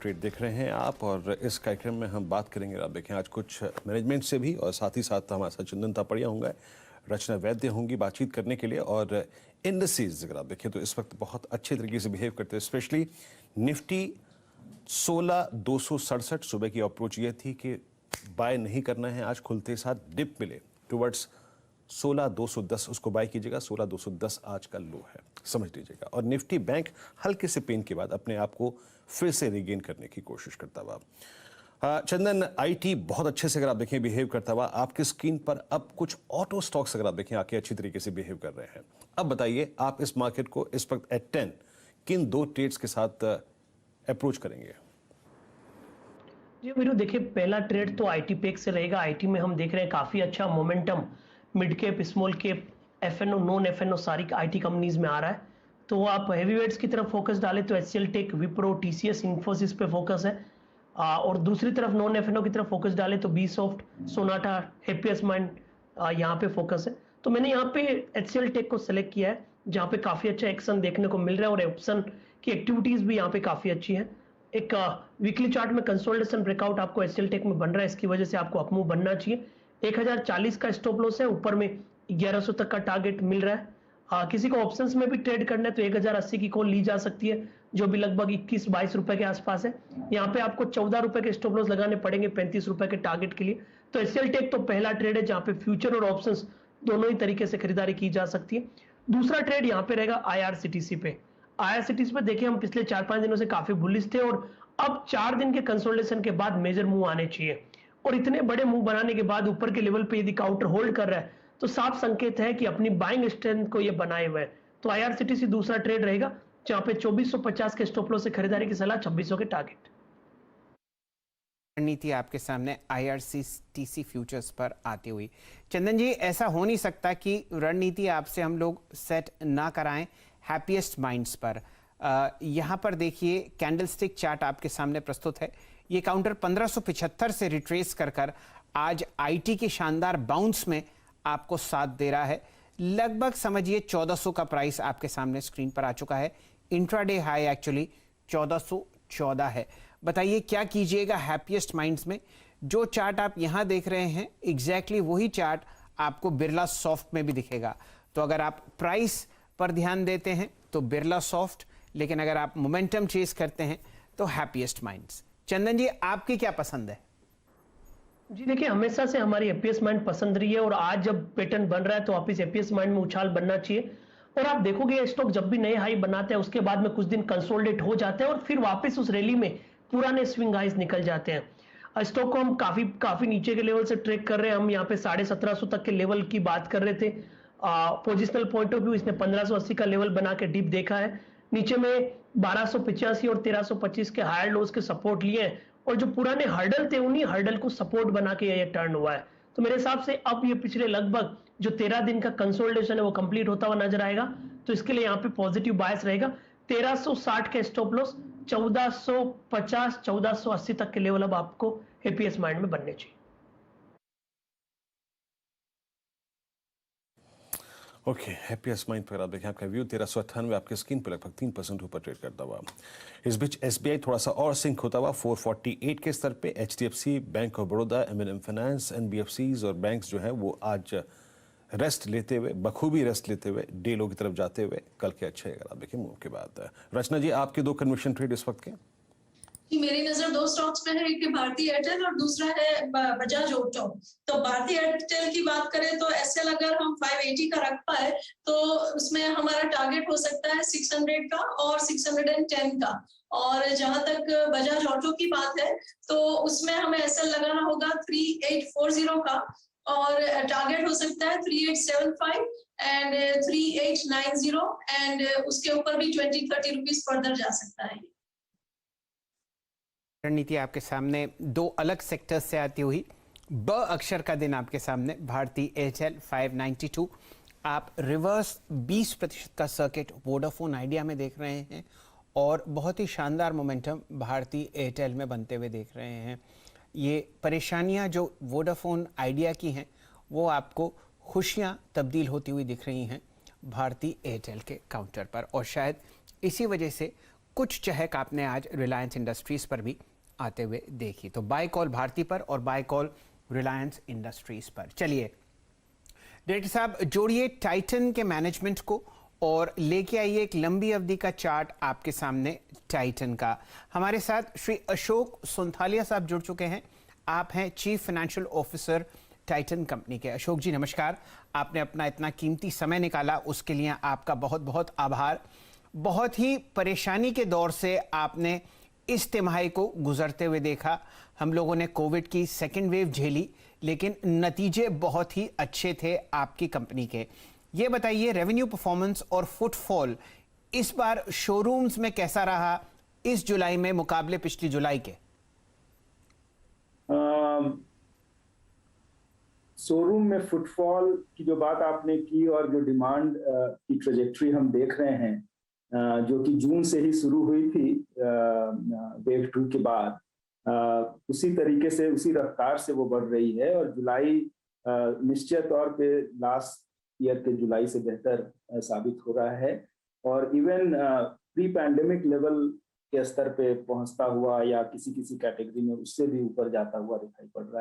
Trade देख रहे हैं आप, और इस कार्यक्रम में हम बात करेंगे आप देखें आज कुछ मैनेजमेंट से भी, और साथ ही साथ हमारे साथ चंदन तापड़िया होंगे, रचना वैद्य होंगी बातचीत करने के लिए। और इंडस्ट्रीज अगर आप देखें तो इस वक्त बहुत अच्छे तरीके से बिहेव करते हैं, स्पेशली निफ्टी 16,267 सुबह की अप्रोच ये थी कि बाय नहीं करना है, आज खुलते साथ डिप मिले टुवर्ड्स 16,210, उसको बाय कीजिएगा। 16,210 आज का लो है, समझ लीजिएगा। और निफ्टी बैंक हल्के से पेन के बाद अपने आप को फिर से रिगेन करने की कोशिश करता हुआ। चंदन, आईटी बहुत अच्छे से अगर आप देखें बिहेव करता हुआ, आपकी स्क्रीन पर अब कुछ ऑटो स्टॉक्स अगर आप देखें आके अच्छी तरीके से बिहेव कर रहे हैं। अब बताइए आप इस मार्केट को इस वक्त एट 10 किन दो ट्रेड्स के साथ अप्रोच करेंगे? जी वीरू, देखिए पहला ट्रेड तो आईटी पेक से रहेगा। आईटी में हम देख रहे हैं काफी अच्छा momentum mid cap, small cap, F and O, non F and O सारी आईटी कंपनीज में आ रहा है। तो आप हैवीवेट्स की तरफ फोकस डालें तो एचसीएल टेक, विप्रो, टीसीएस, इन्फोसिस पे फोकस है। और दूसरी तरफ नॉन एफएनओ की तरफ फोकस डालें तो बी सॉफ्ट, सोनाटा, हैप्पीएस्ट माइंड यहाँ पे फोकस है। तो मैंने यहाँ पे एचसीएल टेक को सिलेक्ट किया है, जहाँ पे काफी अच्छा एक्शन देखने को मिल रहा है और ऑप्शन की एक्टिविटीज भी यहाँ पे काफी अच्छी है। एक वीकली चार्ट में कंसोलिडेशन ब्रेकआउट आपको एचसीएल टेक में बन रहा है, इसकी वजह से आपको अपमूव बनना चाहिए। 1040 का स्टॉप लॉस है, ऊपर में 1100 तक का टारगेट मिल रहा है। किसी को ऑप्शंस में भी ट्रेड करना है तो 1080 की कॉल ली जा सकती है, जो भी लगभग 21-22 रुपए के आसपास है। यहाँ पे आपको 14 रुपए के स्टॉप लॉस लगाने पड़ेंगे 35 रुपए के टारगेट के लिए। तो एचसीएल टेक तो पहला ट्रेड है जहाँ पे फ्यूचर और ऑप्शंस दोनों ही तरीके से खरीदारी की जा सकती है। दूसरा ट्रेड यहाँ पे रहेगा आईआरसीटीसी पे। आईआरसीटीसी पे देखिए हम पिछले 4-5 दिनों से काफी बुलिश थे और अब 4 दिन के कंसोलिडेशन के बाद मेजर मूव आने चाहिए। और इतने बड़े मूव बनाने के बाद ऊपर के लेवल पे यदि काउंटर होल्ड कर रहा है तो साफ संकेत है कि अपनी बाइंग स्ट्रेंथ को ये बनाए हुए है। तो आईआरसीटीसी दूसरा ट्रेड रहेगा, जहां पे 2450 के स्टॉप लॉस से खरीदारी की सलाह, 2600 के टारगेट। रणनीति आपके सामने आईआरसीटीसी फ्यूचर्स पर आती हुई। चंदन जी, ऐसा हो नहीं सकता कि रणनीति आपसे हम लोग सेट ना कराएं हैप्पीएस्ट माइंड्स पर। यहाँ पर देखिए कैंडलस्टिक चार्ट आपके सामने प्रस्तुत है। ये काउंटर 1575 से रिट्रेस कर आज आईटी के शानदार बाउंस में आपको साथ दे रहा है। लगभग समझिए 1400 का प्राइस आपके सामने स्क्रीन पर आ चुका है। इंट्राडे हाई एक्चुअली 1414 है। बताइए क्या कीजिएगा हैप्पीएस्ट माइंड्स में? जो चार्ट आप यहां देख रहे हैं एग्जैक्टली वही चार्ट आपको बिरला सॉफ्ट में भी दिखेगा। तो अगर आप प्राइस पर ध्यान देते हैं तो बिरला सॉफ्ट, लेकिन अगर आप मोमेंटम चेस करते हैं तो हैप्पीएस्ट माइंड्स। चंदन जी, आपकी क्या पसंद है? जी देखिए, हमेशा से हमारी हैप्पीएस्ट माइंड पसंद रही है और आज जब पैटर्न बन रहा है तो वापिस हैप्पीएस्ट माइंड में उछाल बनना चाहिए। और आप देखोगे ये स्टॉक जब भी नए हाई बनाते हैं उसके बाद में कुछ दिन कंसोलिडेट हो जाते हैं और फिर वापस उस रैली में पुराने स्विंग हाइज निकल जाते हैं। स्टॉक को हम काफी नीचे के लेवल से ट्रेक कर रहे हैं। हम यहाँ पे 1750 तक के लेवल की बात कर रहे थे। पोजिशनल पॉइंट ऑफ व्यू इसने 1580 का लेवल बना के डिप देखा है। नीचे में 1285 और 1325 के हायर लोज के सपोर्ट लिए हैं और जो पुराने हर्डल थे उन्हीं हर्डल को सपोर्ट बना के ये टर्न हुआ है। तो मेरे हिसाब से अब ये पिछले लगभग जो 13 दिन का कंसोलिडेशन है वो कंप्लीट होता हुआ नजर आएगा। तो इसके लिए यहाँ पे पॉजिटिव बायस रहेगा। 1360 के स्टॉप लॉस, 1450 1480 तक के लेवल अब आपको हैप्पीएस्ट माइंड में बनने चाहिए। ओके, हैप्पीएस्ट माइंड पर आप देखें आपका व्यू 1398 आपके स्क्रीन पर लगभग 3% ऊपर ट्रेड करता हुआ। इस बीच एसबीआई थोड़ा सा और सिंक होता हुआ 448 के स्तर पे। एचडीएफसी, बैंक ऑफ बड़ौदा, एमएनएम फाइनेंस, एनबीएफसीज और बैंक्स जो है वो आज रेस्ट लेते हुए, बखूबी रेस्ट लेते हुए डे लो की तरफ जाते हुए कल के अच्छे अगर आप देखें मूव के बाद। रचना जी, आपके दो कन्विक्शन ट्रेड इस वक्त के? मेरी नजर दो स्टॉक्स पे है, एक भारतीय एयरटेल और दूसरा है बजाज ऑटो। तो भारतीय एयरटेल की बात करें तो एसएल अगर हम 580 का रख पाए तो उसमें हमारा टारगेट हो सकता है 600 का और 610 का। और जहां तक बजाज ऑटो की बात है तो उसमें हमें एसएल लगाना होगा 3840 का और टारगेट हो सकता है 3875 एंड 3890 एंड उसके ऊपर भी 20-30 रुपीज फर्दर जा सकता है। रणनीति आपके सामने दो अलग सेक्टर्स से आती हुई। ब अक्षर का दिन आपके सामने भारतीय एयरटेल 592। आप रिवर्स 20% का सर्किट वोडाफोन आइडिया में देख रहे हैं और बहुत ही शानदार मोमेंटम भारतीय एयरटेल में बनते हुए देख रहे हैं। ये परेशानियां जो वोडाफोन आइडिया की हैं वो आपको खुशियां तब्दील होती हुई दिख रही हैं भारतीय एयरटेल के काउंटर पर, और शायद इसी वजह से कुछ चहक आपने आज रिलायंस इंडस्ट्रीज पर भी आते हुए देखी। तो बाय कॉल भारती पर और बाय कॉल रिलायंस इंडस्ट्रीज पर। चलिए डायरेक्टर साहब, जोड़िए टाइटन के मैनेजमेंट को और लेके आइए एक लंबी अवधि का चार्ट आपके सामने टाइटन का। हमारे साथ श्री अशोक सुंथालिया साहब जुड़ चुके हैं। आप हैं chief financial officer Titan company के। अशोक जी नमस्कार, आपने अपना इतना कीमती समय निकाला, उसके लिए आपका बहुत बहुत आभार। बहुत ही परेशानी के दौर से आपने इस तिमाही को गुजरते हुए देखा। हम लोगों ने कोविड की सेकेंड वेव झेली, लेकिन नतीजे बहुत ही अच्छे थे आपकी कंपनी के। ये बताइए, रेवेन्यू परफॉर्मेंस और फुटफॉल इस बार शोरूम्स में कैसा रहा इस जुलाई में मुकाबले पिछली जुलाई के? शोरूम में फुटफॉल की जो बात आपने की और जो डिमांड की ट्रेजेक्ट्री हम देख रहे हैं, जो कि जून से ही शुरू हुई थी वेव 2 के बाद, उसी तरीके से उसी रफ्तार से वो बढ़ रही है। और जुलाई निश्चित तौर पे लास्ट ईयर के जुलाई से बेहतर साबित हो रहा है और इवन प्री पैंडेमिक लेवल के स्तर पे पहुंचता हुआ या किसी किसी कैटेगरी में उससे भी ऊपर जाता हुआ दिखाई पड़ रहा है।